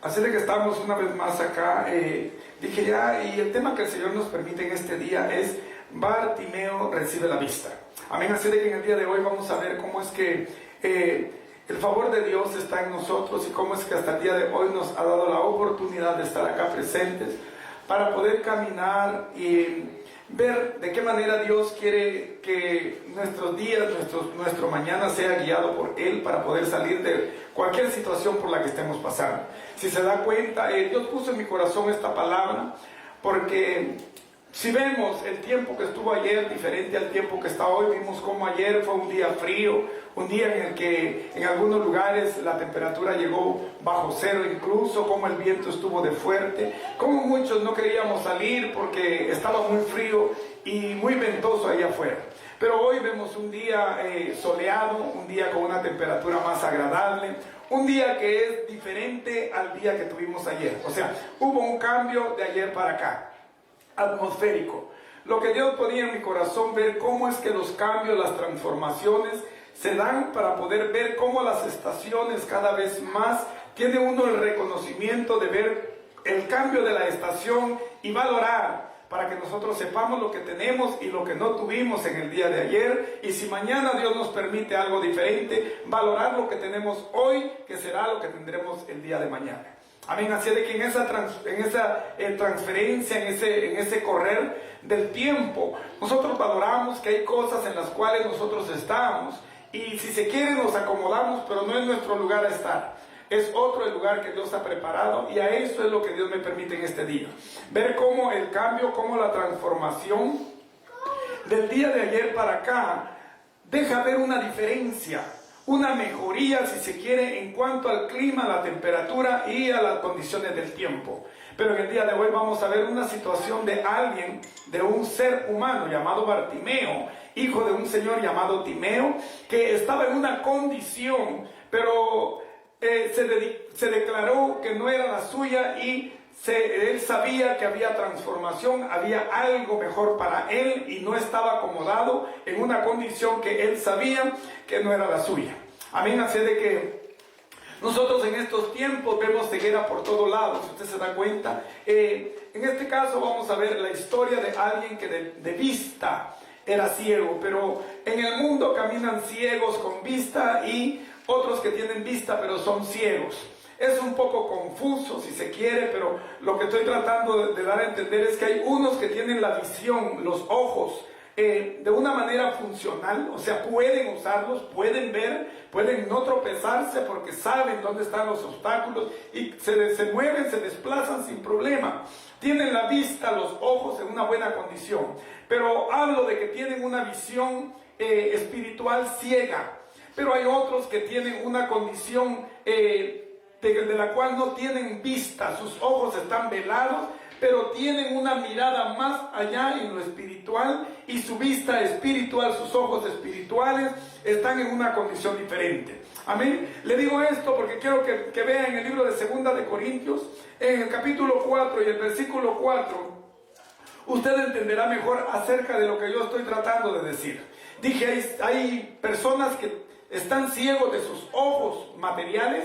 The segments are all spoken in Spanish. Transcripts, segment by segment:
Así de que estamos una vez más acá. Dije ya, y el tema que el Señor nos permite en este día es Bartimeo recibe la vista. Amén. Así de que en el día de hoy vamos a ver cómo es que el favor de Dios está en nosotros y cómo es que hasta el día de hoy nos ha dado la oportunidad de estar acá presentes para poder caminar y ver de qué manera Dios quiere que nuestros días, nuestro mañana sea guiado por Él para poder salir de cualquier situación por la que estemos pasando. Si se da cuenta, Dios puso en mi corazón esta palabra porque si vemos el tiempo que estuvo ayer diferente al tiempo que está hoy, vimos como ayer fue un día frío, un día en el que en algunos lugares la temperatura llegó bajo cero incluso, como el viento estuvo de fuerte, como muchos no queríamos salir porque estaba muy frío y muy ventoso ahí afuera. Pero hoy vemos un día soleado, un día con una temperatura más agradable, un día que es diferente al día que tuvimos ayer. O sea, hubo un cambio de ayer para acá, atmosférico. Lo que Dios ponía en mi corazón, ver cómo es que los cambios, las transformaciones se dan para poder ver cómo las estaciones cada vez más tiene uno el reconocimiento de ver el cambio de la estación y valorar para que nosotros sepamos lo que tenemos y lo que no tuvimos en el día de ayer, y si mañana Dios nos permite algo diferente, valorar lo que tenemos hoy, que será lo que tendremos el día de mañana. Amén. Así de que en esa transferencia, en ese correr del tiempo, nosotros valoramos que hay cosas en las cuales nosotros estamos y si se quiere nos acomodamos, pero no es nuestro lugar a estar. Es otro el lugar que Dios ha preparado, y a eso es lo que Dios me permite en este día. Ver cómo el cambio, cómo la transformación del día de ayer para acá deja ver una diferencia, una mejoría, si se quiere, en cuanto al clima, la temperatura y a las condiciones del tiempo. Pero en el día de hoy vamos a ver una situación de alguien, de un ser humano llamado Bartimeo, hijo de un señor llamado Timeo, que estaba en una condición, pero se declaró que no era la suya, y él sabía que había transformación, había algo mejor para él, y no estaba acomodado en una condición que él sabía que no era la suya. Amén. Así de que nosotros en estos tiempos vemos ceguera por todos lados, si usted se da cuenta. En este caso vamos a ver la historia de alguien que de vista era ciego, pero en el mundo caminan ciegos con vista y otros que tienen vista pero son ciegos. Es un poco confuso si se quiere, pero lo que estoy tratando de dar a entender es que hay unos que tienen la visión, los ojos, de una manera funcional, o sea, pueden usarlos, pueden ver, pueden no tropezarse porque saben dónde están los obstáculos y se mueven, se desplazan sin problema. Tienen la vista, los ojos en una buena condición, pero hablo de que tienen una visión espiritual ciega. Pero hay otros que tienen una condición de la cual no tienen vista, sus ojos están velados, pero tienen una mirada más allá en lo espiritual, y su vista espiritual, sus ojos espirituales están en una condición diferente. Amén. Le digo esto porque quiero que vean en el libro de 2 de Corintios, en el capítulo 4 y el versículo 4, usted entenderá mejor acerca de lo que yo estoy tratando de decir. Dije, hay personas que están ciegos de sus ojos materiales,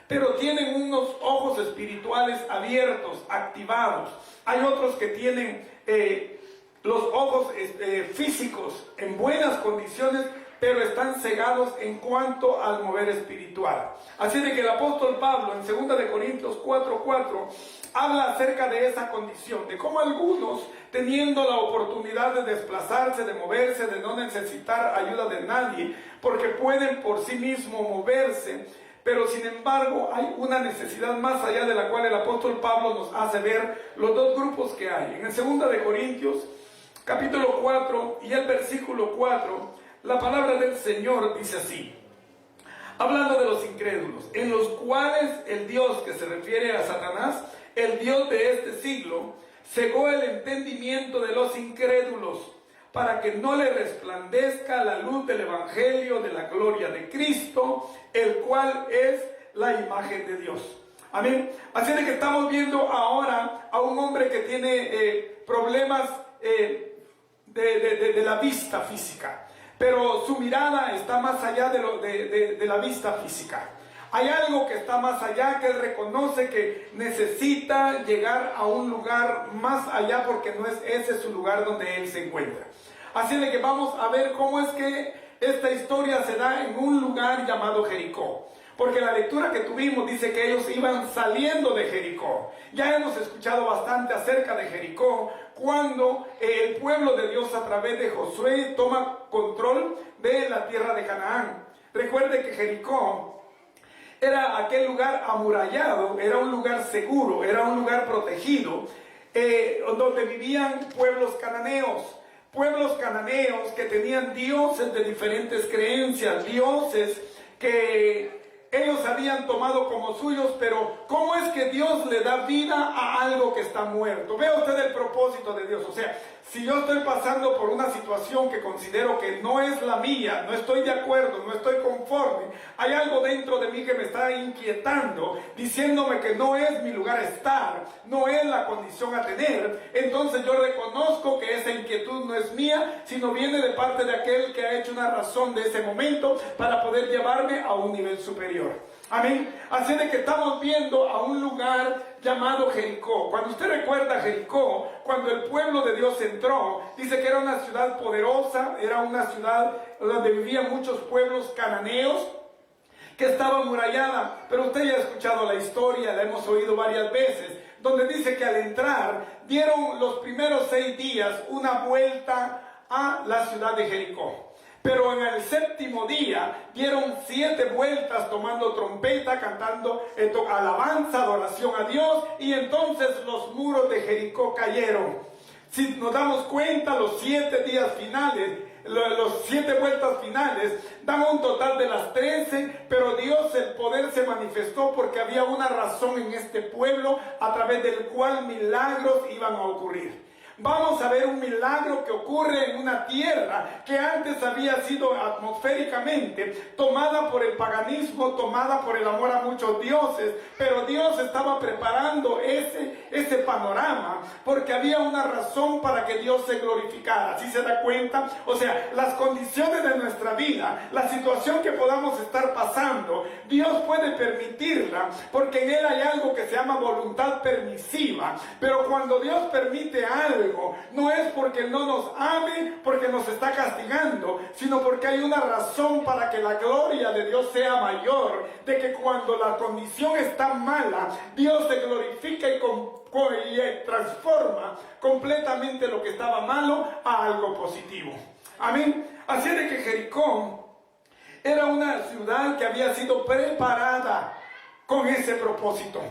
pero tienen unos ojos espirituales abiertos, activados. Hay otros que tienen los ojos físicos en buenas condiciones, pero están cegados en cuanto al mover espiritual. Así de que el apóstol Pablo en 2 de Corintios 4:4 habla acerca de esa condición, de cómo algunos, teniendo la oportunidad de desplazarse, de moverse, de no necesitar ayuda de nadie, porque pueden por sí mismos moverse, pero sin embargo hay una necesidad más allá, de la cual el apóstol Pablo nos hace ver los dos grupos que hay. En el 2 de Corintios, capítulo 4 y el versículo 4, la palabra del Señor dice así, hablando de los incrédulos, en los cuales el Dios, que se refiere a Satanás, el Dios de este siglo, cegó el entendimiento de los incrédulos, para que no le resplandezca la luz del evangelio de la gloria de Cristo, el cual es la imagen de Dios. Amén. Así de que estamos viendo ahora a un hombre que tiene problemas de la vista física, pero su mirada está más allá de la vista física. Hay algo que está más allá, que él reconoce que necesita llegar a un lugar más allá porque no es ese su lugar donde él se encuentra. Así de que vamos a ver cómo es que esta historia se da en un lugar llamado Jericó. Porque la lectura que tuvimos dice que ellos iban saliendo de Jericó. Ya hemos escuchado bastante acerca de Jericó, cuando el pueblo de Dios a través de Josué toma control de la tierra de Canaán. Recuerde que Jericó era aquel lugar amurallado, era un lugar seguro, era un lugar protegido, donde vivían pueblos cananeos. Pueblos cananeos que tenían dioses de diferentes creencias, dioses que ellos habían tomado como suyos, pero ¿cómo es que Dios le da vida a algo que está muerto? Vea usted el propósito de Dios. O sea, si yo estoy pasando por una situación que considero que no es la mía, no estoy de acuerdo, no estoy conforme, hay algo dentro de mí que me está inquietando, diciéndome que no es mi lugar estar, no es la condición a tener, entonces yo reconozco que esa inquietud no es mía, sino viene de parte de aquel que ha hecho una razón de ese momento para poder llevarme a un nivel superior. Amén. Así de que estamos viendo a un lugar llamado Jericó. Cuando usted recuerda Jericó, cuando el pueblo de Dios entró, dice que era una ciudad poderosa, era una ciudad donde vivían muchos pueblos cananeos, que estaba amurallada. Pero usted ya ha escuchado la historia, la hemos oído varias veces, donde dice que al entrar dieron los primeros 6 días una vuelta a la ciudad de Jericó. Pero en el 7º día dieron 7 vueltas tomando trompeta, cantando alabanza, adoración a Dios, y entonces los muros de Jericó cayeron. Si nos damos cuenta, los 7 días finales, los 7 vueltas finales, dan un total de las 13, pero Dios, el poder se manifestó porque había una razón en este pueblo a través del cual milagros iban a ocurrir. Vamos a ver un milagro que ocurre en una tierra que antes había sido atmosféricamente tomada por el paganismo, tomada por el amor a muchos dioses, pero Dios estaba preparando ese panorama porque había una razón para que Dios se glorificara. ¿Sí se da cuenta? O sea, las condiciones de nuestra vida, la situación que podamos estar pasando, Dios puede permitirla porque en Él hay algo que se llama voluntad permisiva. Pero cuando Dios permite algo, no es porque no nos ame, porque nos está castigando, sino porque hay una razón para que la gloria de Dios sea mayor, de que cuando la condición está mala, Dios se glorifica y transforma completamente lo que estaba malo a algo positivo. Amén. Así de que Jericó era una ciudad que había sido preparada con ese propósito.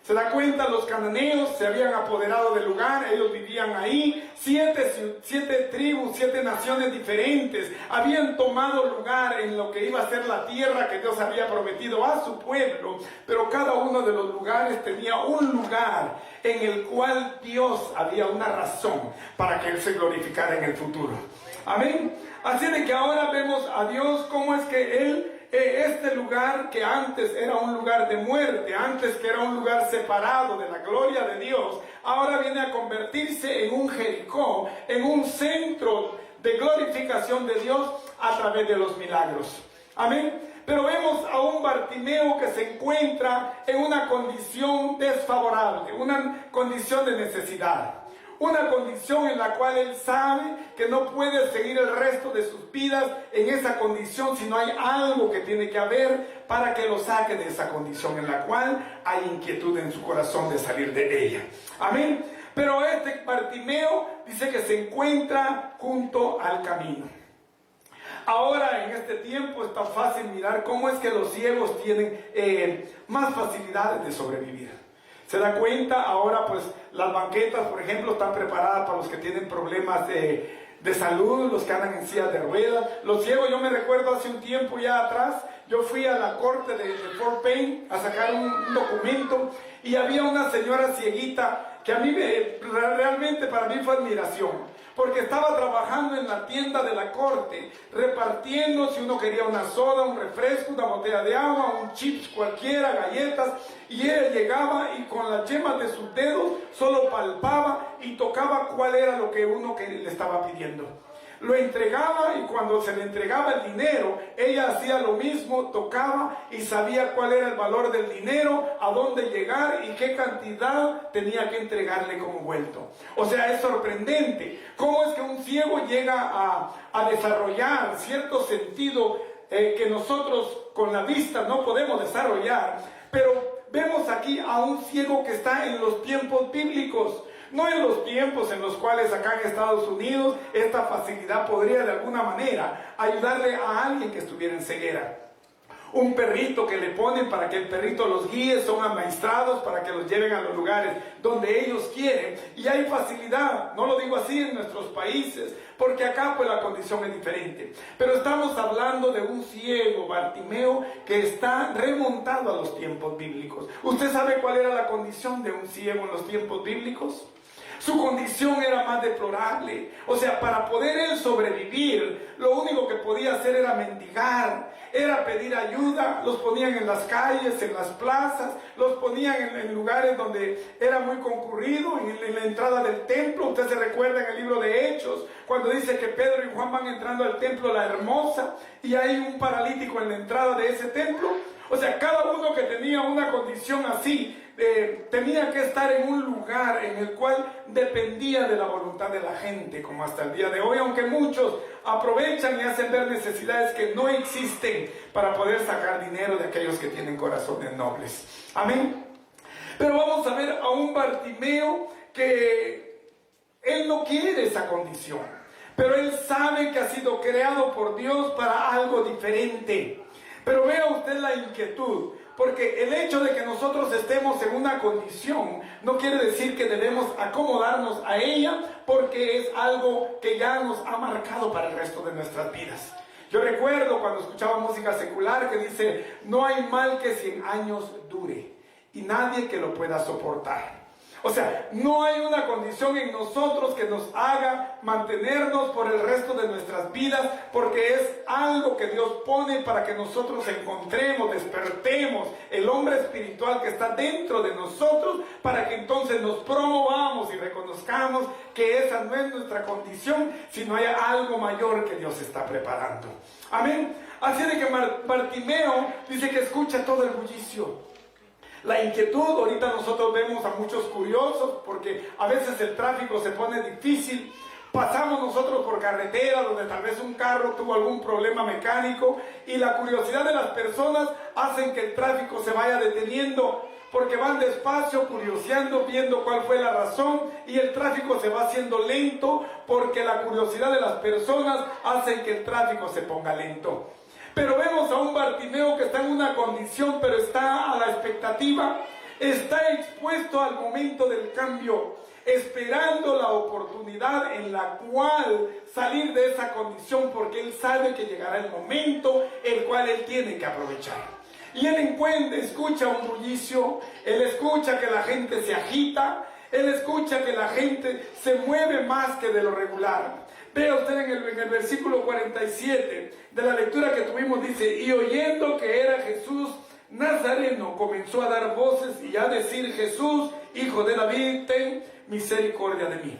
Se da cuenta, los cananeos se habían apoderado del lugar, ellos vivían ahí, 7 tribus, 7 naciones diferentes, habían tomado lugar en lo que iba a ser la tierra que Dios había prometido a su pueblo, pero cada uno de los lugares tenía un lugar en el cual Dios había una razón para que Él se glorificara en el futuro. Amén. Así de que ahora vemos a Dios cómo es que Él, este lugar que antes era un lugar de muerte, antes que era un lugar separado de la gloria de Dios, ahora viene a convertirse en un Jericó, en un centro de glorificación de Dios a través de los milagros. Amén. Pero vemos a un Bartimeo que se encuentra en una condición desfavorable, una condición de necesidad. Una condición en la cual él sabe que no puede seguir el resto de sus vidas en esa condición, sino hay algo que tiene que haber para que lo saque de esa condición en la cual hay inquietud en su corazón de salir de ella. Amén. Pero este Bartimeo dice que se encuentra junto al camino. Ahora en este tiempo es tan fácil mirar cómo es que los ciegos tienen más facilidades de sobrevivir. Se da cuenta, ahora pues las banquetas, por ejemplo, están preparadas para los que tienen problemas de salud, los que andan en sillas de ruedas. Los ciegos, yo me recuerdo hace un tiempo ya atrás, yo fui a la corte de Fort Payne a sacar un documento y había una señora cieguita que a mí realmente para mí fue admiración. Porque estaba trabajando en la tienda de la corte, repartiendo si uno quería una soda, un refresco, una botella de agua, un chips cualquiera, galletas, y ella llegaba y con las yemas de sus dedos solo palpaba y tocaba cuál era lo que uno le estaba pidiendo. lo entregaba, y cuando se le entregaba el dinero, ella hacía lo mismo, tocaba y sabía cuál era el valor del dinero, a dónde llegar y qué cantidad tenía que entregarle como vuelto. O sea, es sorprendente cómo es que un ciego llega a desarrollar cierto sentido que nosotros con la vista no podemos desarrollar. Pero vemos aquí a un ciego que está en los tiempos bíblicos, no en los tiempos en los cuales acá en Estados Unidos esta facilidad podría de alguna manera ayudarle a alguien que estuviera en ceguera. Un perrito que le ponen para que el perrito los guíe, son amaestrados para que los lleven a los lugares donde ellos quieren, y hay facilidad. No lo digo así en nuestros países, porque acá pues la condición es diferente. Pero estamos hablando de un ciego, Bartimeo, que está remontado a los tiempos bíblicos. ¿Usted sabe cuál era la condición de un ciego en los tiempos bíblicos? Su condición era más deplorable. O sea, para poder él sobrevivir, lo único que podía hacer era mendigar, era pedir ayuda. Los ponían en las calles, en las plazas, los ponían en lugares donde era muy concurrido, en la entrada del templo. Usted se recuerda en el libro de Hechos, cuando dice que Pedro y Juan van entrando al templo La Hermosa, y hay un paralítico en la entrada de ese templo. O sea, cada uno que tenía una condición así, tenía que estar en un lugar en el cual dependía de la voluntad de la gente, como hasta el día de hoy, aunque muchos aprovechan y hacen ver necesidades que no existen para poder sacar dinero de aquellos que tienen corazones nobles. Amén. Pero vamos a ver a un Bartimeo que él no quiere esa condición, pero él sabe que ha sido creado por Dios para algo diferente. Pero vea usted la inquietud, porque el hecho de que nosotros estemos en una condición no quiere decir que debemos acomodarnos a ella, porque es algo que ya nos ha marcado para el resto de nuestras vidas. Yo recuerdo cuando escuchaba música secular que dice: no hay mal que 100 años dure y nadie que lo pueda soportar. O sea, no hay una condición en nosotros que nos haga mantenernos por el resto de nuestras vidas, porque es algo que Dios pone para que nosotros encontremos, despertemos el hombre espiritual que está dentro de nosotros, para que entonces nos promovamos y reconozcamos que esa no es nuestra condición, sino hay algo mayor que Dios está preparando. Amén. Así de que Bartimeo dice que escucha todo el bullicio. La inquietud, ahorita nosotros vemos a muchos curiosos porque a veces el tráfico se pone difícil. Pasamos nosotros por carretera donde tal vez un carro tuvo algún problema mecánico, y la curiosidad de las personas hacen que el tráfico se vaya deteniendo, porque van despacio, curioseando, viendo cuál fue la razón, y el tráfico se va haciendo lento porque la curiosidad de las personas hace que el tráfico se ponga lento. Pero vemos a un Bartimeo que está en una condición, pero está a la expectativa, está expuesto al momento del cambio, esperando la oportunidad en la cual salir de esa condición, porque él sabe que llegará el momento el cual él tiene que aprovechar. Y él escucha un bullicio, él escucha que la gente se agita, él escucha que la gente se mueve más que de lo regular. Vea usted en el versículo 47 de la lectura que tuvimos, dice: y oyendo que era Jesús Nazareno, comenzó a dar voces y a decir: Jesús, hijo de David, ten misericordia de mí.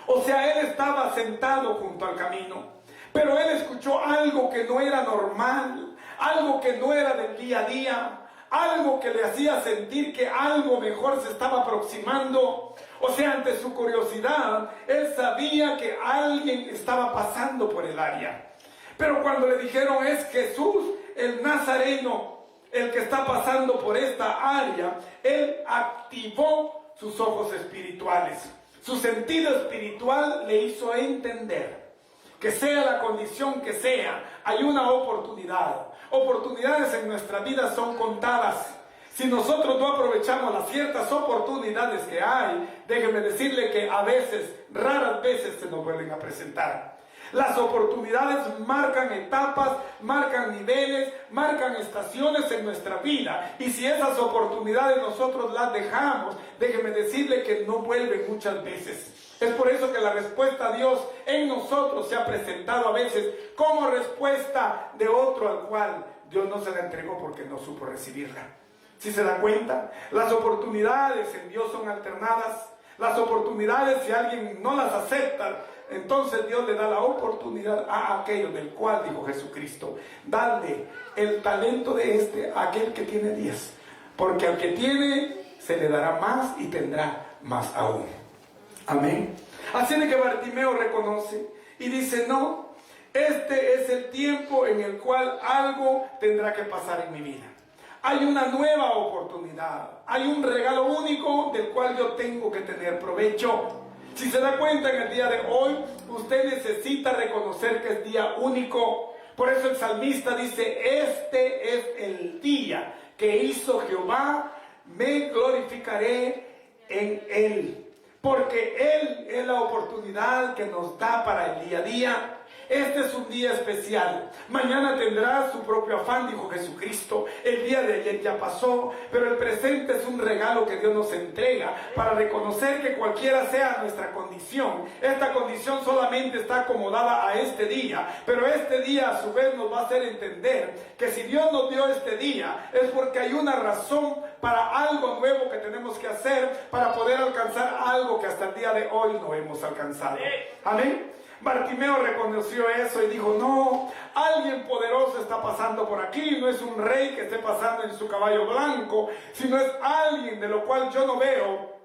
O sea, él estaba sentado junto al camino, pero él escuchó algo que no era normal, algo que no era del día a día, algo que le hacía sentir que algo mejor se estaba aproximando. O sea, ante su curiosidad, él sabía que alguien estaba pasando por el área. Pero cuando le dijeron: es Jesús el Nazareno el que está pasando por esta área, él activó sus ojos espirituales. Su sentido espiritual le hizo entender que sea la condición que sea, hay una oportunidad. Oportunidades en nuestra vida son contadas. Si nosotros no aprovechamos las ciertas oportunidades que hay, déjeme decirle que a veces, raras veces, se nos vuelven a presentar. Las oportunidades marcan etapas, marcan niveles, marcan estaciones en nuestra vida. Y si esas oportunidades nosotros las dejamos, déjeme decirle que no vuelven muchas veces. Es por eso que la respuesta a Dios en nosotros se ha presentado a veces como respuesta de otro al cual Dios no se la entregó porque no supo recibirla. Si se da cuenta, las oportunidades en Dios son alternadas. Las oportunidades, si alguien no las acepta, entonces Dios le da la oportunidad a aquello del cual dijo Jesucristo: dale el talento de a aquel que tiene 10, porque al que tiene se le dará más y tendrá más aún. Amén. Así de que Bartimeo reconoce y dice: no, este es el tiempo en el cual algo tendrá que pasar en mi vida. Hay una nueva oportunidad, hay un regalo único del cual yo tengo que tener provecho. Si se da cuenta, en el día de hoy usted necesita reconocer que es día único. Por eso el salmista dice: este es el día que hizo Jehová, me glorificaré en él. Porque Él es la oportunidad que nos da para el día a día. Este es un día especial. Mañana tendrá su propio afán, dijo Jesucristo. El día de ayer ya pasó, pero el presente es un regalo que Dios nos entrega para reconocer que cualquiera sea nuestra condición, esta condición solamente está acomodada a este día, pero este día a su vez nos va a hacer entender que si Dios nos dio este día es porque hay una razón para algo nuevo que tenemos que hacer para poder alcanzar algo que hasta el día de hoy no hemos alcanzado. Amén. Bartimeo reconoció eso y dijo: no, alguien poderoso está pasando por aquí. No es un rey que esté pasando en su caballo blanco, sino es alguien de lo cual yo no veo,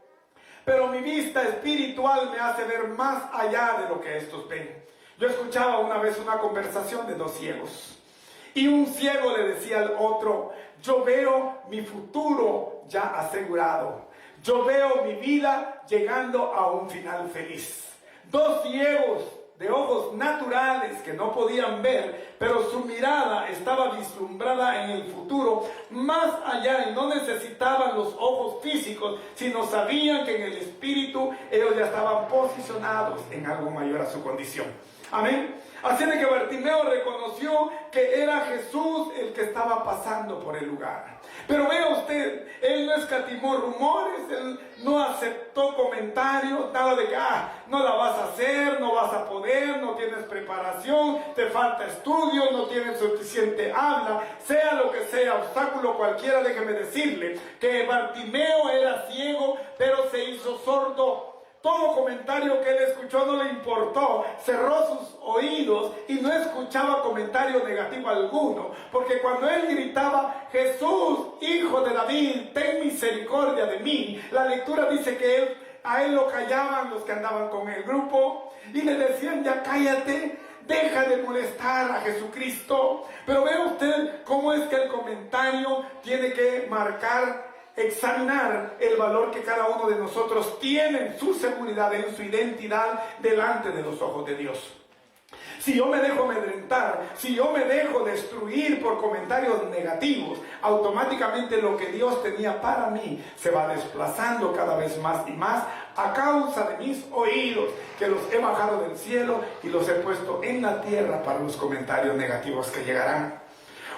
pero mi vista espiritual me hace ver más allá de lo que estos ven. Yo escuchaba una vez una conversación de dos ciegos, y un ciego le decía al otro: yo veo mi futuro ya asegurado, yo veo mi vida llegando a un final feliz. Dos ciegos de ojos naturales que no podían ver, pero su mirada estaba vislumbrada en el futuro, más allá, y no necesitaban los ojos físicos, sino sabían que en el espíritu ellos ya estaban posicionados en algo mayor a su condición. Amén. Así de que Bartimeo reconoció que era Jesús el que estaba pasando por el lugar. Pero vea usted, él no escatimó rumores, él no aceptó comentarios, nada de que no la vas a hacer, no vas a poder, no tienes preparación, te falta estudio, no tienes suficiente habla, sea lo que sea, obstáculo cualquiera. Déjeme decirle que Bartimeo era ciego, pero se hizo sordo. Todo comentario que él escuchó no le importó, cerró sus oídos y no escuchaba comentario negativo alguno, porque cuando él gritaba: Jesús, hijo de David, ten misericordia de mí, la lectura dice que a él lo callaban los que andaban con el grupo y le decían: ya cállate, deja de molestar a Jesucristo. Pero vea usted cómo es que el comentario tiene que examinar el valor que cada uno de nosotros tiene en su seguridad, en su identidad delante de los ojos de Dios. Si yo me dejo amedrentar, si yo me dejo destruir por comentarios negativos, automáticamente lo que Dios tenía para mí se va desplazando cada vez más y más a causa de mis oídos, que los he bajado del cielo y los he puesto en la tierra para los comentarios negativos que llegarán.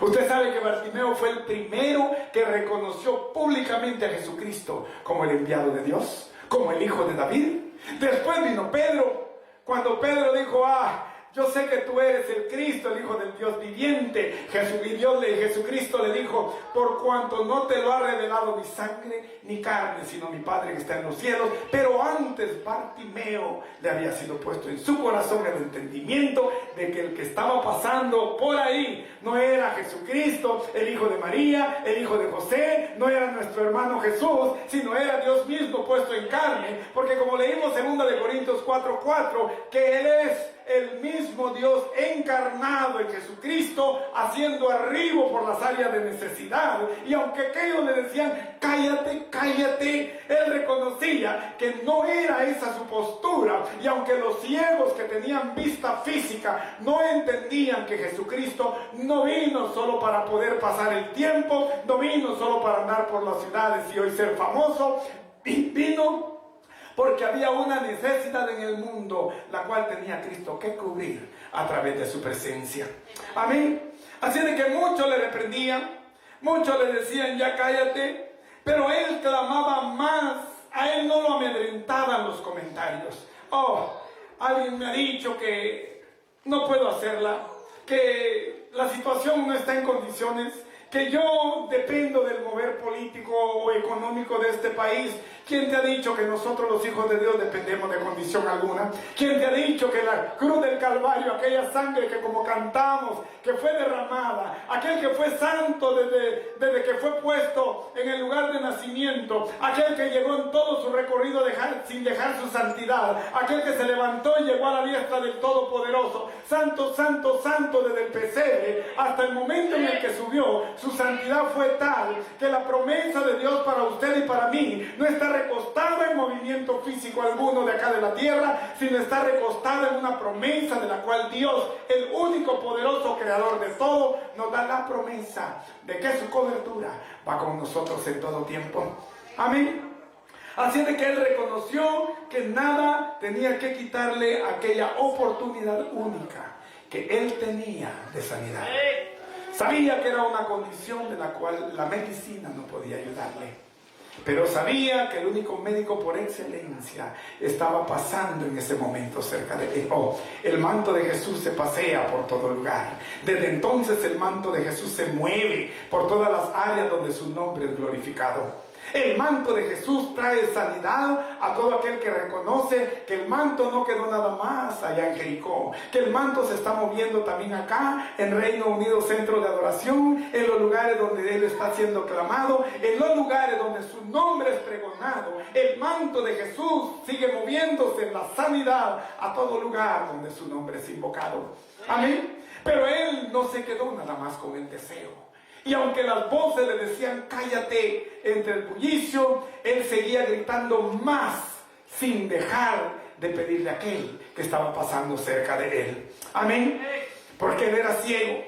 Usted sabe que Bartimeo fue el primero que reconoció públicamente a Jesucristo como el enviado de Dios, como el hijo de David. Después vino Pedro. Cuando Pedro dijo: yo sé que tú eres el Cristo, el Hijo del Dios viviente. Jesucristo le dijo: por cuanto no te lo ha revelado ni sangre ni carne, sino mi Padre que está en los cielos. Pero antes Bartimeo le había sido puesto en su corazón el entendimiento de que el que estaba pasando por ahí no era Jesucristo, el Hijo de María, el Hijo de José, no era nuestro hermano Jesús, sino era Dios mismo puesto en carne. Porque como leímos en 2 Corintios 4:4, que Él es el mismo Dios encarnado en Jesucristo, haciendo arribo por las áreas de necesidad. Y aunque aquellos le decían: cállate, cállate, él reconocía que no era esa su postura. Y aunque los ciegos que tenían vista física no entendían que Jesucristo no vino solo para poder pasar el tiempo, no vino solo para andar por las ciudades y hoy ser famoso, vino porque había una necesidad en el mundo, la cual tenía Cristo que cubrir a través de su presencia. Amén. Así de que muchos le reprendían, muchos le decían: ya cállate, pero él clamaba más. A él no lo amedrentaban los comentarios. Alguien me ha dicho que no puedo hacerla, que la situación no está en condiciones, que yo dependo del mover político o económico de este país, ¿Quién te ha dicho que nosotros los hijos de Dios dependemos de condición alguna? ¿Quién te ha dicho que la cruz del Calvario, aquella sangre que como cantamos, que fue derramada, aquel que fue santo desde que fue puesto en el lugar de nacimiento, aquel que llegó en todo su recorrido sin dejar su santidad, aquel que se levantó y llegó a la diestra del Todopoderoso, santo, santo, santo desde el pesebre hasta el momento en el que subió, su santidad fue tal que la promesa de Dios para usted y para mí no está recostada en movimiento físico alguno de acá de la tierra, sino está recostada en una promesa de la cual Dios, el único poderoso creador de todo, nos da la promesa de que su cobertura va con nosotros en todo tiempo. Amén. Así de que él reconoció que nada tenía que quitarle aquella oportunidad única que él tenía de sanidad. Sabía que era una condición de la cual la medicina no podía ayudarle. Pero sabía que el único médico por excelencia estaba pasando en ese momento cerca de él. El manto de Jesús se pasea por todo lugar. Desde entonces el manto de Jesús se mueve por todas las áreas donde su nombre es glorificado. El manto de Jesús trae sanidad a todo aquel que reconoce que el manto no quedó nada más allá en Jericó, que el manto se está moviendo también acá en Reino Unido Centro de Adoración, en los lugares donde Él está siendo clamado, en los lugares donde su nombre es pregonado. El manto de Jesús sigue moviéndose en la sanidad a todo lugar donde su nombre es invocado. Amén. Pero Él no se quedó nada más con el deseo. Y aunque las voces le decían cállate entre el bullicio, él seguía gritando más sin dejar de pedirle a aquel que estaba pasando cerca de él. Amén. Porque él era ciego,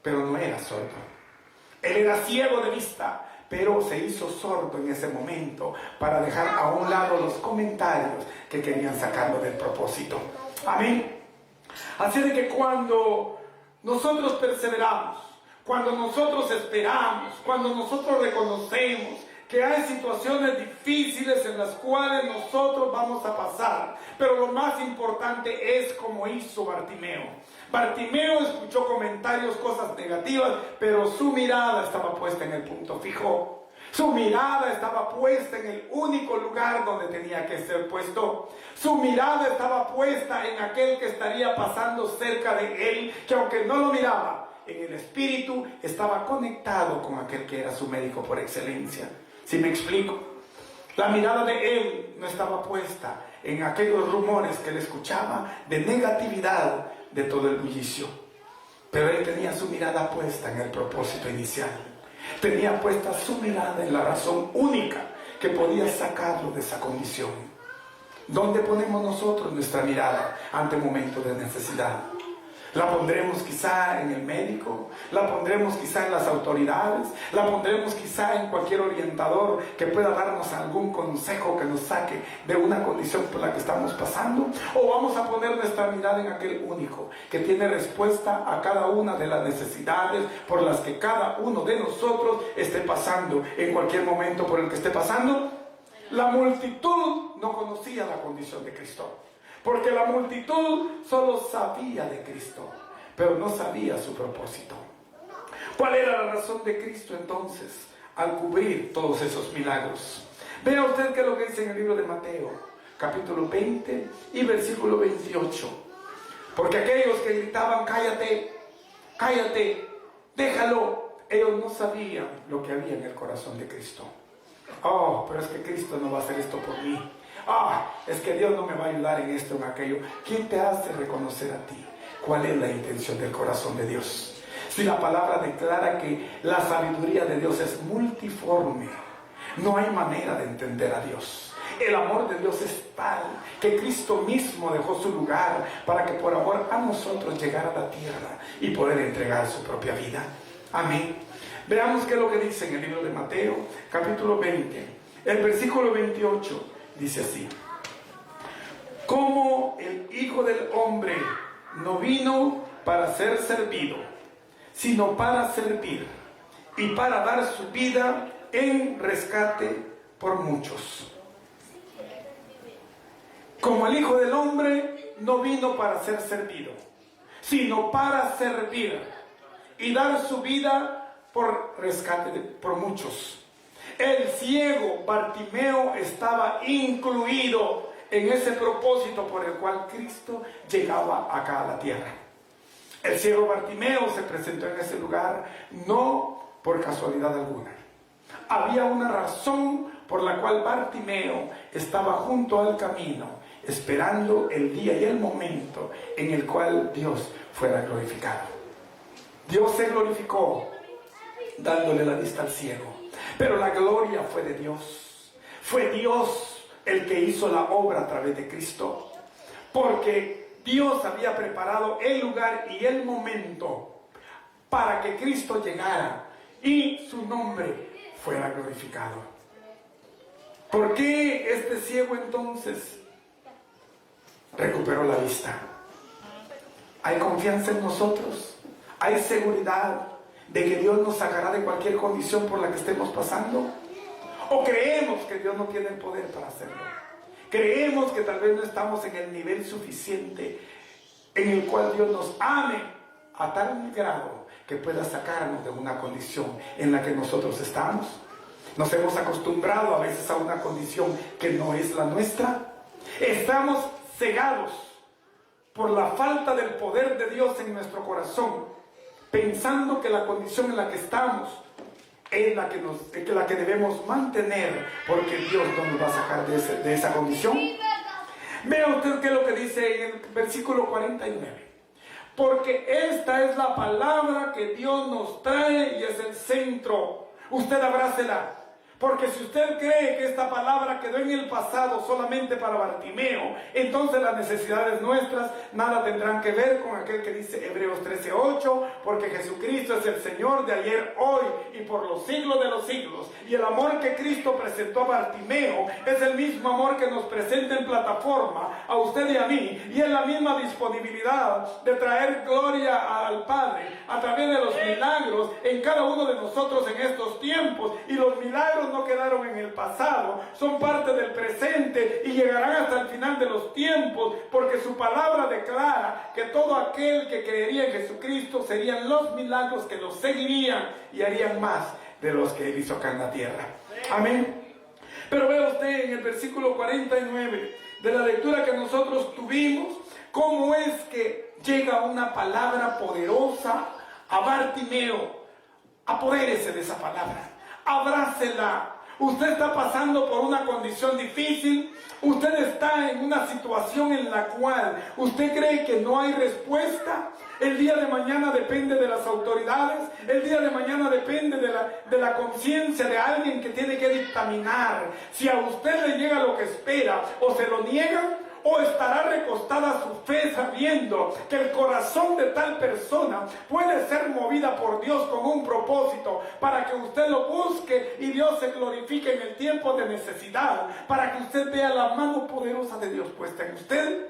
pero no era sordo. Él era ciego de vista, pero se hizo sordo en ese momento para dejar a un lado los comentarios que querían sacarlo del propósito. Amén. Así de que cuando nosotros perseveramos, cuando nosotros esperamos, cuando nosotros reconocemos que hay situaciones difíciles en las cuales nosotros vamos a pasar, pero lo más importante es como hizo Bartimeo. Bartimeo escuchó comentarios, cosas negativas, pero su mirada estaba puesta en el punto fijo. Su mirada estaba puesta en el único lugar donde tenía que ser puesto. Su mirada estaba puesta en aquel que estaría pasando cerca de él, que aunque no lo miraba, en el espíritu estaba conectado con aquel que era su médico por excelencia. ¿Sí me explico? La mirada de él no estaba puesta en aquellos rumores que él escuchaba de negatividad de todo el bullicio. Pero él tenía su mirada puesta en el propósito inicial. Tenía puesta su mirada en la razón única que podía sacarlo de esa condición. ¿Dónde ponemos nosotros nuestra mirada ante momentos de necesidad? La pondremos quizá en el médico, la pondremos quizá en las autoridades, la pondremos quizá en cualquier orientador que pueda darnos algún consejo que nos saque de una condición por la que estamos pasando, o vamos a poner nuestra mirada en aquel único que tiene respuesta a cada una de las necesidades por las que cada uno de nosotros esté pasando, en cualquier momento por el que esté pasando. La multitud no conocía la condición de Cristo, porque la multitud solo sabía de Cristo, pero no sabía su propósito. ¿Cuál era la razón de Cristo entonces al cubrir todos esos milagros? Vea usted qué es lo que dice en el libro de Mateo, capítulo 20 y versículo 28. Porque aquellos que gritaban cállate, cállate, déjalo, ellos no sabían lo que había en el corazón de Cristo. Pero es que Cristo no va a hacer esto por mí. Es que Dios no me va a ayudar en esto o en aquello. ¿Quién te hace reconocer a ti cuál es la intención del corazón de Dios? Si la palabra declara que la sabiduría de Dios es multiforme, no hay manera de entender a Dios. El amor de Dios es tal que Cristo mismo dejó su lugar para que por amor a nosotros llegara a la tierra y poder entregar su propia vida. Amén. Veamos qué es lo que dice en el libro de Mateo, capítulo 20, el versículo 28. Dice así: como el Hijo del Hombre no vino para ser servido, sino para servir y para dar su vida en rescate por muchos. Como el Hijo del Hombre no vino para ser servido, sino para servir y dar su vida por rescate por muchos. El ciego Bartimeo estaba incluido en ese propósito por el cual Cristo llegaba acá a la tierra. El ciego Bartimeo se presentó en ese lugar no por casualidad alguna. Había una razón por la cual Bartimeo estaba junto al camino, esperando el día y el momento en el cual Dios fuera glorificado. Dios se glorificó dándole la vista al ciego, pero la gloria fue de Dios. Fue Dios el que hizo la obra a través de Cristo, porque Dios había preparado el lugar y el momento para que Cristo llegara y su nombre fuera glorificado. ¿Por qué este ciego entonces recuperó la vista? ¿Hay confianza en nosotros? ¿Hay seguridad de que Dios nos sacará de cualquier condición por la que estemos pasando? ¿O creemos que Dios no tiene el poder para hacerlo? Creemos que tal vez no estamos en el nivel suficiente en el cual Dios nos ame a tal grado que pueda sacarnos de una condición en la que nosotros estamos. Nos hemos acostumbrado a veces a una condición que no es la nuestra. Estamos cegados por la falta del poder de Dios en nuestro corazón, pensando que la condición en la que estamos es la que debemos mantener, porque Dios no nos va a sacar de esa condición. Vea usted qué es lo que dice en el versículo 49. Porque esta es la palabra que Dios nos trae y es el centro. Usted abrácela. Porque si usted cree que esta palabra quedó en el pasado solamente para Bartimeo, entonces las necesidades nuestras nada tendrán que ver con aquel que dice Hebreos 13:8, porque Jesucristo es el Señor de ayer, hoy y por los siglos de los siglos. Y el amor que Cristo presentó a Bartimeo es el mismo amor que nos presenta en plataforma a usted y a mí, y es la misma disponibilidad de traer gloria al Padre a través de los milagros en cada uno de nosotros en estos tiempos. Y los milagros no quedaron en el pasado, son parte del presente y llegarán hasta el final de los tiempos, porque su palabra declara que todo aquel que creería en Jesucristo serían los milagros que los seguirían y harían más de los que él hizo acá en la tierra. Amén. Pero vea usted en el versículo 49 de la lectura que nosotros tuvimos, cómo es que llega una palabra poderosa a Bartimeo. Apodérese de esa palabra. Abrácela. Usted está pasando por una condición difícil. Usted está en una situación en la cual usted cree que no hay respuesta. El día de mañana depende de las autoridades. El día de mañana depende de la conciencia de alguien que tiene que dictaminar si a usted le llega lo que espera o se lo niegan. ¿O estará recostada su fe sabiendo que el corazón de tal persona puede ser movida por Dios con un propósito para que usted lo busque y Dios se glorifique en el tiempo de necesidad, para que usted vea la mano poderosa de Dios puesta en usted?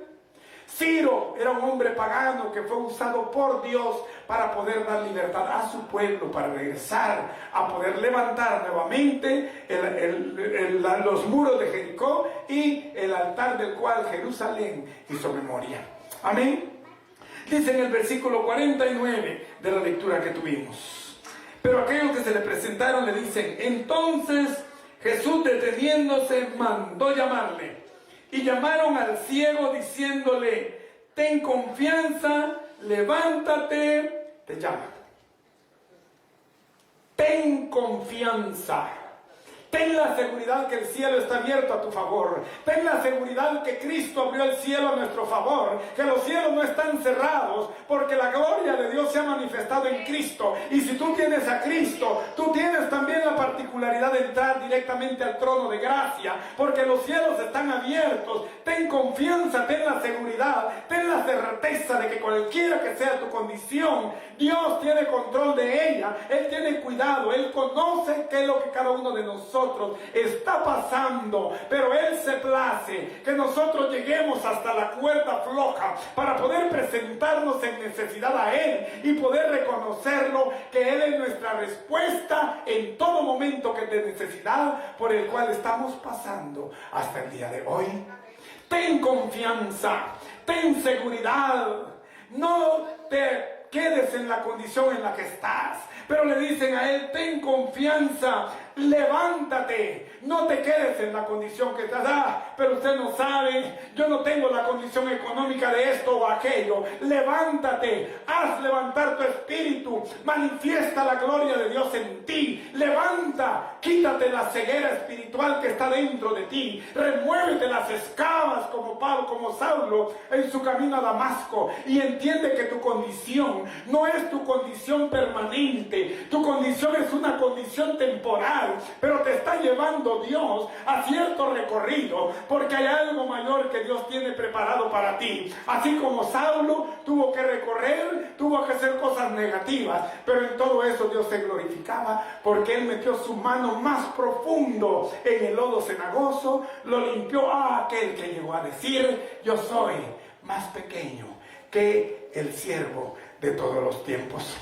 Ciro era un hombre pagano que fue usado por Dios para poder dar libertad a su pueblo, para regresar a poder levantar nuevamente los muros de Jericó y el altar del cual Jerusalén hizo memoria. Amén. Dice en el versículo 49 de la lectura que tuvimos: pero aquellos que se le presentaron le dicen, entonces Jesús, deteniéndose, mandó llamarle. Y llamaron al ciego diciéndole, ten confianza, levántate, te llama. Ten confianza. Ten la seguridad que el cielo está abierto a tu favor. Ten la seguridad que Cristo abrió el cielo a nuestro favor. Que los cielos no están cerrados, porque la gloria de Dios se ha manifestado en Cristo. Y si tú tienes a Cristo, tú tienes también la particularidad de entrar directamente al trono de gracia, porque los cielos están abiertos. Ten confianza, ten la seguridad, ten la certeza de que cualquiera que sea tu condición, Dios tiene control de ella. Él tiene cuidado, Él conoce qué es lo que cada uno de nosotros está pasando, pero Él se place que nosotros lleguemos hasta la cuerda floja para poder presentarnos en necesidad a Él y poder reconocerlo, que Él es nuestra respuesta en todo momento que de necesidad por el cual estamos pasando hasta el día de hoy. Ten confianza, ten seguridad, no te quedes en la condición en la que estás. Pero le dicen a él, ten confianza, levántate, no te quedes en la condición que estás. Pero usted no sabe, yo no tengo la condición económica de esto o aquello. Levántate, haz levantar tu espíritu, manifiesta la gloria de Dios en ti. Levanta, quítate la ceguera espiritual que está dentro de ti, remuévete las escabas como Pablo, como Saulo en su camino a Damasco, y entiende que tu condición no es tu condición permanente. Tu condición es una condición temporal, pero te está llevando Dios a cierto recorrido, porque hay algo mayor que Dios tiene preparado para ti. Así como Saulo tuvo que recorrer, tuvo que hacer cosas negativas, pero en todo eso Dios se glorificaba, porque Él metió su mano más profundo en el lodo cenagoso, lo limpió a aquel que llegó a decir: yo soy más pequeño que el siervo de todos los tiempos.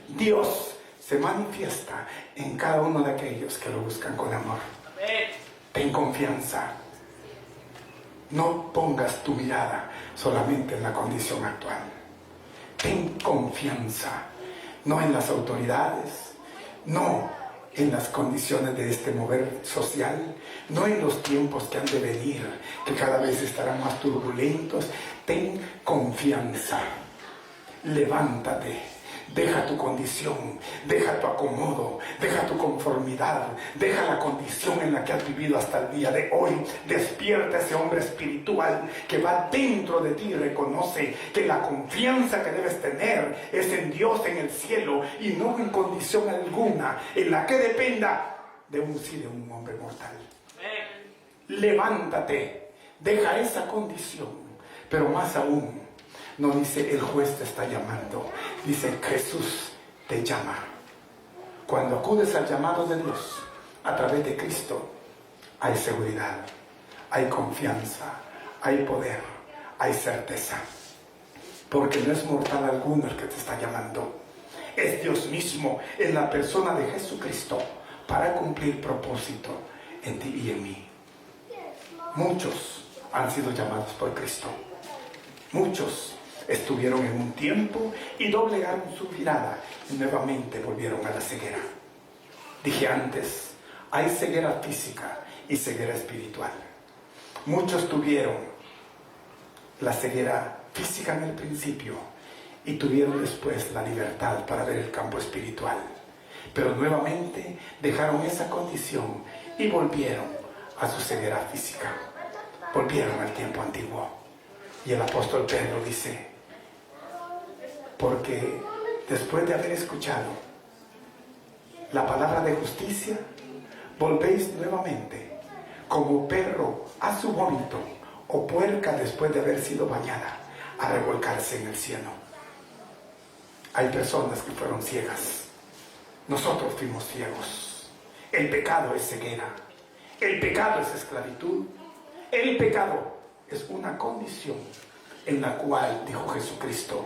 Dios se manifiesta en cada uno de aquellos que lo buscan con amor. Ten confianza. No pongas tu mirada solamente en la condición actual. Ten confianza, no en las autoridades, no en las condiciones de este mover social, no en los tiempos que han de venir, que cada vez estarán más turbulentos. Ten confianza. Levántate. Deja tu condición, deja tu acomodo, deja tu conformidad, deja la condición en la que has vivido hasta el día de hoy. Despierta ese hombre espiritual que va dentro de ti y reconoce que la confianza que debes tener es en Dios en el cielo y no en condición alguna en la que dependa de un hombre mortal. Levántate, deja esa condición, pero más aún, no dice el juez te está llamando, dice Jesús te llama. Cuando acudes al llamado de Dios a través de Cristo, hay seguridad, hay confianza, hay poder, hay certeza, porque no es mortal alguno el que te está llamando, es Dios mismo en la persona de Jesucristo para cumplir propósito en ti y en mí. Muchos han sido llamados por Cristo, muchos estuvieron en un tiempo y doblegaron su mirada y nuevamente volvieron a la ceguera. Dije antes, hay ceguera física y ceguera espiritual. Muchos tuvieron la ceguera física en el principio y tuvieron después la libertad para ver el campo espiritual. Pero nuevamente dejaron esa condición y volvieron a su ceguera física. Volvieron al tiempo antiguo. Y el apóstol Pedro dice: porque después de haber escuchado la palabra de justicia, volvéis nuevamente como perro a su vómito, o puerca después de haber sido bañada, a revolcarse en el cielo. Hay personas que fueron ciegas. Nosotros fuimos ciegos. El pecado es ceguera. El pecado es esclavitud. El pecado es una condición en la cual, dijo Jesucristo,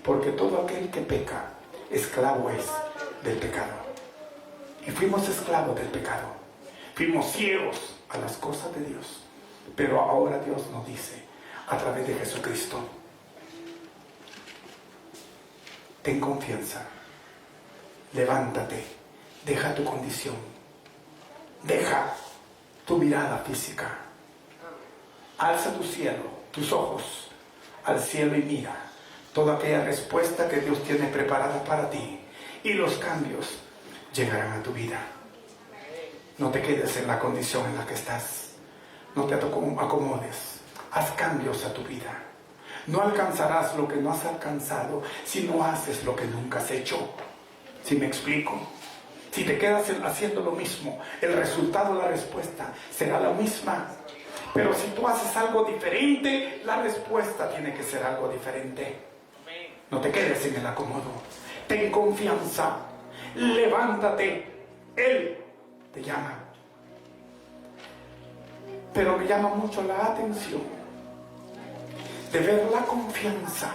porque todo aquel que peca, esclavo es del pecado. Y fuimos esclavos del pecado. Fuimos ciegos a las cosas de Dios. Pero ahora Dios nos dice, a través de Jesucristo: ten confianza, levántate, deja tu condición, deja tu mirada física, alza tu cielo, tus ojos al cielo y mira toda aquella respuesta que Dios tiene preparada para ti, y los cambios llegarán a tu vida. No te quedes en la condición en la que estás, no te acomodes, haz cambios a tu vida. No alcanzarás lo que no has alcanzado si no haces lo que nunca has hecho. ¿Sí me explico? Si te quedas haciendo lo mismo, el resultado, la respuesta será la misma. Pero si tú haces algo diferente, la respuesta tiene que ser algo diferente. No te quedes en el acomodo. Ten confianza. Levántate. Él te llama. Pero me llama mucho la atención de ver la confianza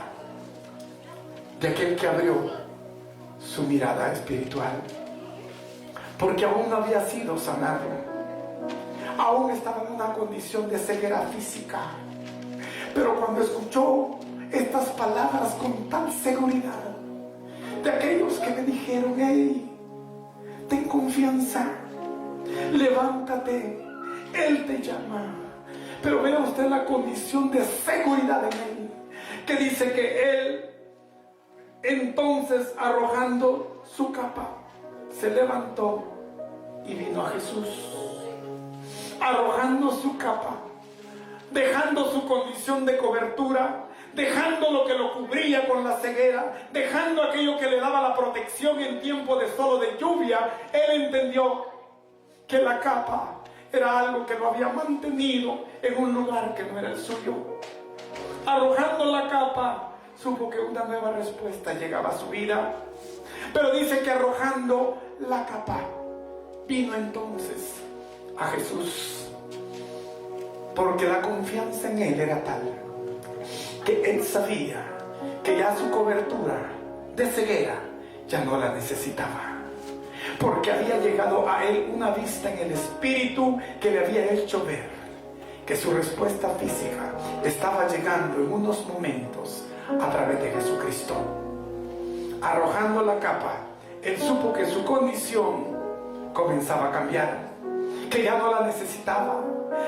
de aquel que abrió su mirada espiritual. Porque aún no había sido sanado. Aún estaba en una condición de ceguera física. Pero cuando escuchó estas palabras con tal seguridad de aquellos que le dijeron: hey, ten confianza, levántate, Él te llama. Pero vea usted la condición de seguridad en Él, que dice que Él, entonces arrojando su capa, se levantó y vino a Jesús. Arrojando su capa, dejando su condición de cobertura, dejando lo que lo cubría con la ceguera, dejando aquello que le daba la protección en tiempo de sol o de lluvia, Él entendió que la capa era algo que lo había mantenido en un lugar que no era el suyo. Arrojando la capa, supo que una nueva respuesta llegaba a su vida. Pero dice que arrojando la capa, vino entonces a Jesús, porque la confianza en Él era tal que Él sabía que ya su cobertura de ceguera ya no la necesitaba, porque había llegado a Él una vista en el Espíritu que le había hecho ver que su respuesta física estaba llegando en unos momentos a través de Jesucristo. Arrojando la capa, Él supo que su condición comenzaba a cambiar, que ya no la necesitaba,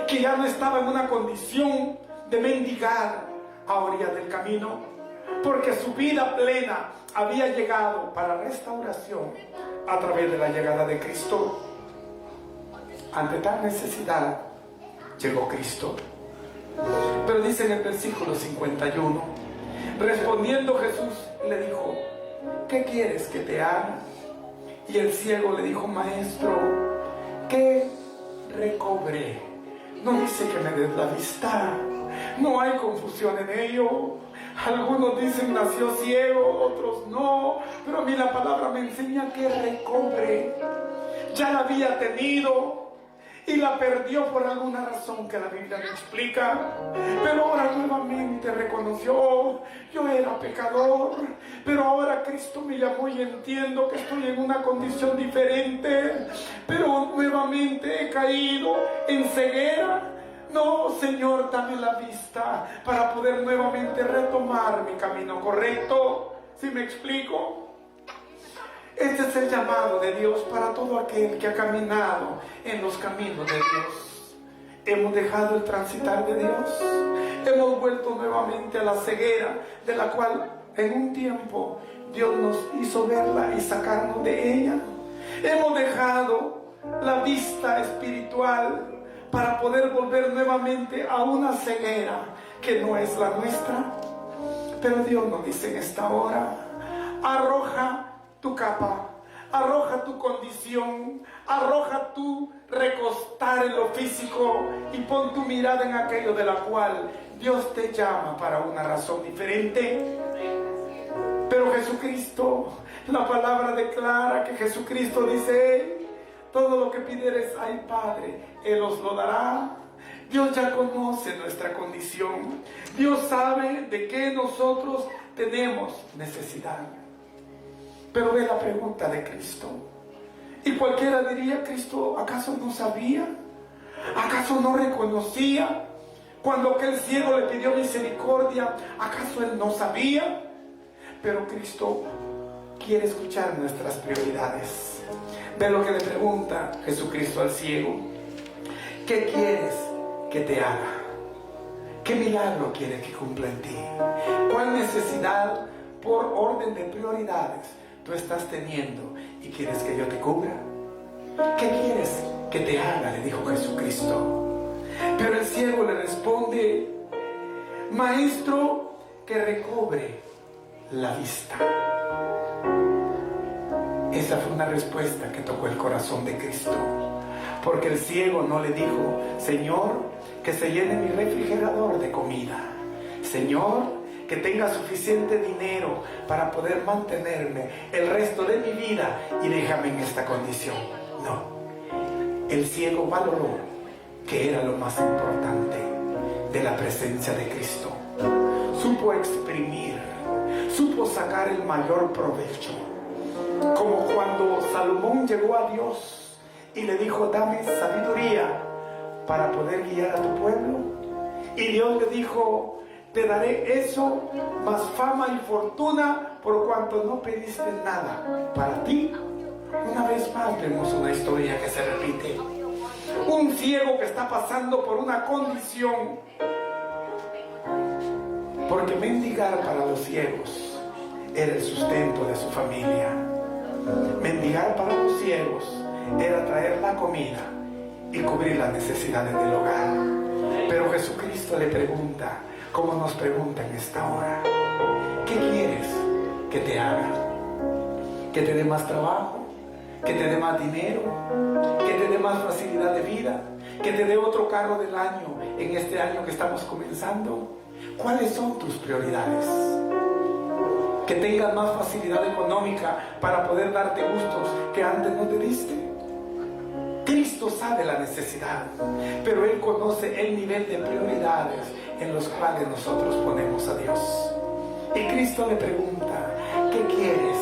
que ya no estaba en una condición de mendigar a orillas del camino, porque su vida plena había llegado para restauración a través de la llegada de Cristo. Ante tal necesidad llegó Cristo. Pero dice en el versículo 51, respondiendo Jesús le dijo: ¿qué quieres que te haga? Y el ciego le dijo: maestro, que recobre. No dice que me des la vista, no hay confusión en ello. Algunos dicen nació ciego, otros no, pero a mí la palabra me enseña que recobre. Ya la había tenido y la perdió por alguna razón que la Biblia no explica, pero ahora nuevamente reconoció: yo era pecador, pero ahora Cristo me llamó y entiendo que estoy en una condición diferente, pero nuevamente he caído en ceguera. No, Señor, dame la vista para poder nuevamente retomar mi camino correcto. ¿Sí me explico? Este es el llamado de Dios para todo aquel que ha caminado en los caminos de Dios. Hemos dejado el transitar de Dios. Hemos vuelto nuevamente a la ceguera de la cual en un tiempo Dios nos hizo verla y sacarnos de ella. Hemos dejado la vista espiritual para poder volver nuevamente a una ceguera que no es la nuestra. Pero Dios nos dice en esta hora: arroja tu capa, arroja tu condición, arroja tu recostar en lo físico y pon tu mirada en aquello de la cual Dios te llama para una razón diferente. Pero Jesucristo, la palabra declara que Jesucristo dice: todo lo que pidieres al Padre, Él os lo dará. Dios ya conoce nuestra condición. Dios sabe de qué nosotros tenemos necesidad. Pero ve la pregunta de Cristo. Y cualquiera diría: Cristo, ¿acaso no sabía? ¿Acaso no reconocía? Cuando aquel ciego le pidió misericordia, ¿acaso Él no sabía? Pero Cristo quiere escuchar nuestras prioridades. Ve lo que le pregunta Jesucristo al ciego: ¿qué quieres que te haga? ¿Qué milagro quieres que cumpla en ti? ¿Cuál necesidad por orden de prioridades tú estás teniendo y quieres que yo te cubra? ¿Qué quieres que te haga?, le dijo Jesucristo. Pero el ciego le responde: maestro, que recobre la vista. Esa fue una respuesta que tocó el corazón de Cristo, porque el ciego no le dijo: Señor, que se llene mi refrigerador de comida. Señor, que tenga suficiente dinero para poder mantenerme el resto de mi vida y déjame en esta condición. No, el ciego valoró que era lo más importante de la presencia de Cristo. Supo exprimir, supo sacar el mayor provecho. Como cuando Salomón llegó a Dios y le dijo: dame sabiduría para poder guiar a tu pueblo. Y Dios le dijo: te daré eso, más fama y fortuna, por cuanto no pediste nada para ti. Una vez más vemos una historia que se repite. Un ciego que está pasando por una condición, porque mendigar para los ciegos era el sustento de su familia. Mendigar para los ciegos era traer la comida y cubrir las necesidades del hogar. Pero Jesucristo le pregunta, como nos pregunta en esta hora: ¿qué quieres que te haga? ¿Que te dé más trabajo? ¿Que te dé más dinero? ¿Que te dé más facilidad de vida? ¿Que te dé otro carro del año en este año que estamos comenzando? ¿Cuáles son tus prioridades? ¿Que tengas más facilidad económica para poder darte gustos que antes no te diste? Cristo sabe la necesidad, pero Él conoce el nivel de prioridades en los cuales nosotros ponemos a Dios. Y Cristo le pregunta: ¿qué quieres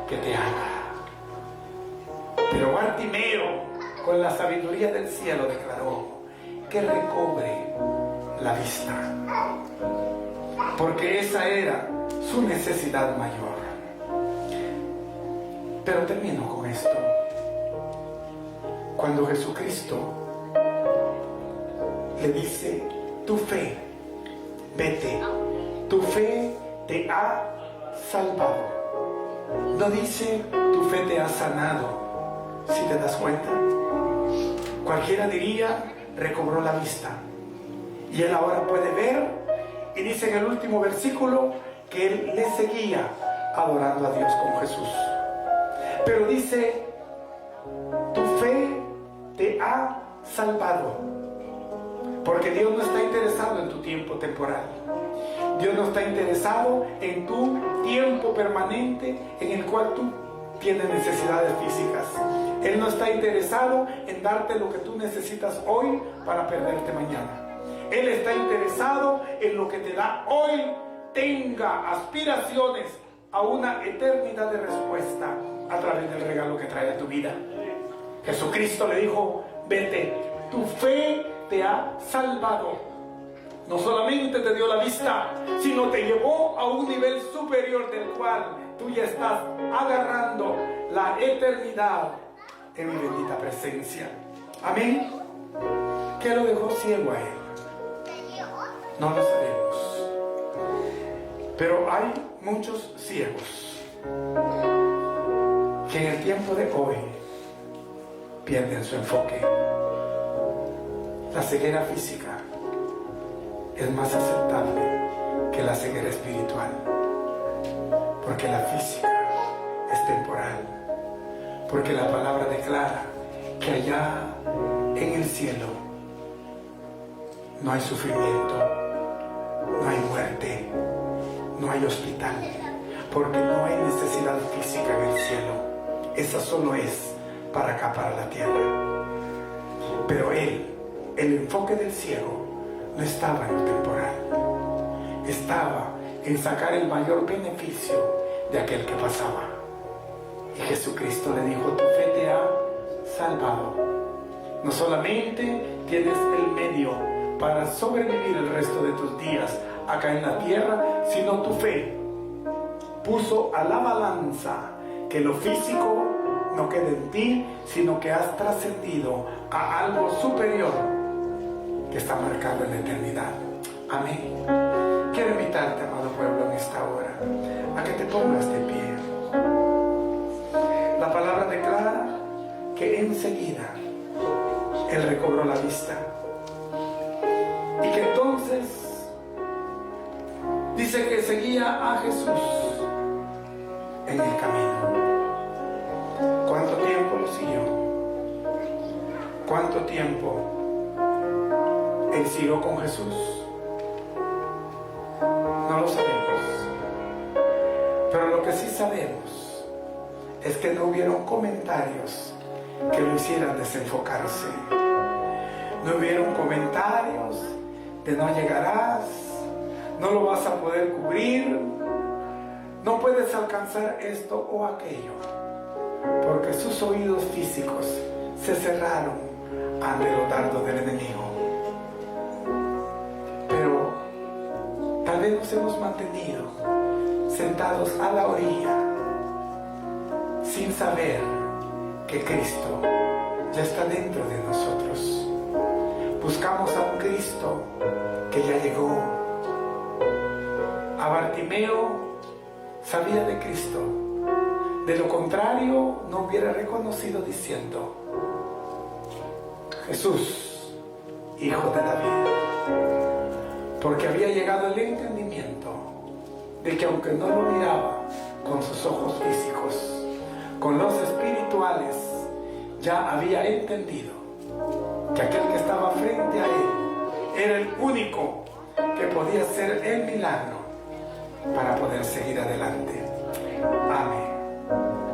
que te haga? Pero Bartimeo, con la sabiduría del cielo, declaró que recobre la vista, porque esa era su necesidad mayor. Pero termino con esto. Cuando Jesucristo le dice: tu fe, vete, tu fe te ha salvado. No dice: tu fe te ha sanado. Si te das cuenta, cualquiera diría: recobró la vista y él ahora puede ver. Y dice en el último versículo que él le seguía adorando a Dios con Jesús. Pero dice: tu fe te ha salvado. Porque Dios no está interesado en tu tiempo temporal. Dios no está interesado en tu tiempo permanente en el cual tú tienes necesidades físicas. Él no está interesado en darte lo que tú necesitas hoy para perderte mañana. Él está interesado en lo que te da hoy. Tenga aspiraciones a una eternidad de respuesta a través del regalo que trae a tu vida. Jesucristo le dijo: vete, tu fe te ha salvado. No solamente te dio la vista, sino te llevó a un nivel superior del cual tú ya estás agarrando la eternidad en mi bendita presencia. Amén. ¿Qué lo dejó ciego a él? No lo sabemos. Pero hay muchos ciegos que en el tiempo de hoy pierden su enfoque. La ceguera física es más aceptable que la ceguera espiritual, porque la física es temporal, porque la palabra declara que allá en el cielo no hay sufrimiento, no hay muerte, no hay hospital, porque no hay necesidad física en el cielo. Esa solo es para acá, para la tierra. Pero el enfoque del ciego no estaba en lo temporal, estaba en sacar el mayor beneficio de aquel que pasaba. Y Jesucristo le dijo: tu fe te ha salvado. No solamente tienes el medio para sobrevivir el resto de tus días acá en la tierra, sino tu fe puso a la balanza que lo físico no quede en ti, sino que has trascendido a algo superior que está marcado en la eternidad. Amén. Quiero invitarte, amado pueblo, en esta hora a que te pongas de pie. La palabra declara que enseguida él recobró la vista y que entonces dice que seguía a Jesús en el camino. ¿Cuánto tiempo lo siguió? ¿Cuánto tiempo él siguió con Jesús? No lo sabemos. Pero lo que sí sabemos es que no hubieron comentarios que lo hicieran desenfocarse. No hubieron comentarios de: no llegarás, no lo vas a poder cubrir, no puedes alcanzar esto o aquello, porque sus oídos físicos se cerraron ante los dardos del enemigo. Pero tal vez nos hemos mantenido sentados a la orilla sin saber que Cristo ya está dentro de nosotros. Buscamos a un Cristo que ya llegó. A Bartimeo sabía de Cristo. De lo contrario, no hubiera reconocido diciendo: Jesús, Hijo de David. Porque había llegado el entendimiento de que aunque no lo miraba con sus ojos físicos, con los espirituales, ya había entendido que aquel que estaba frente a él era el único que podía hacer el milagro para poder seguir adelante. Amén.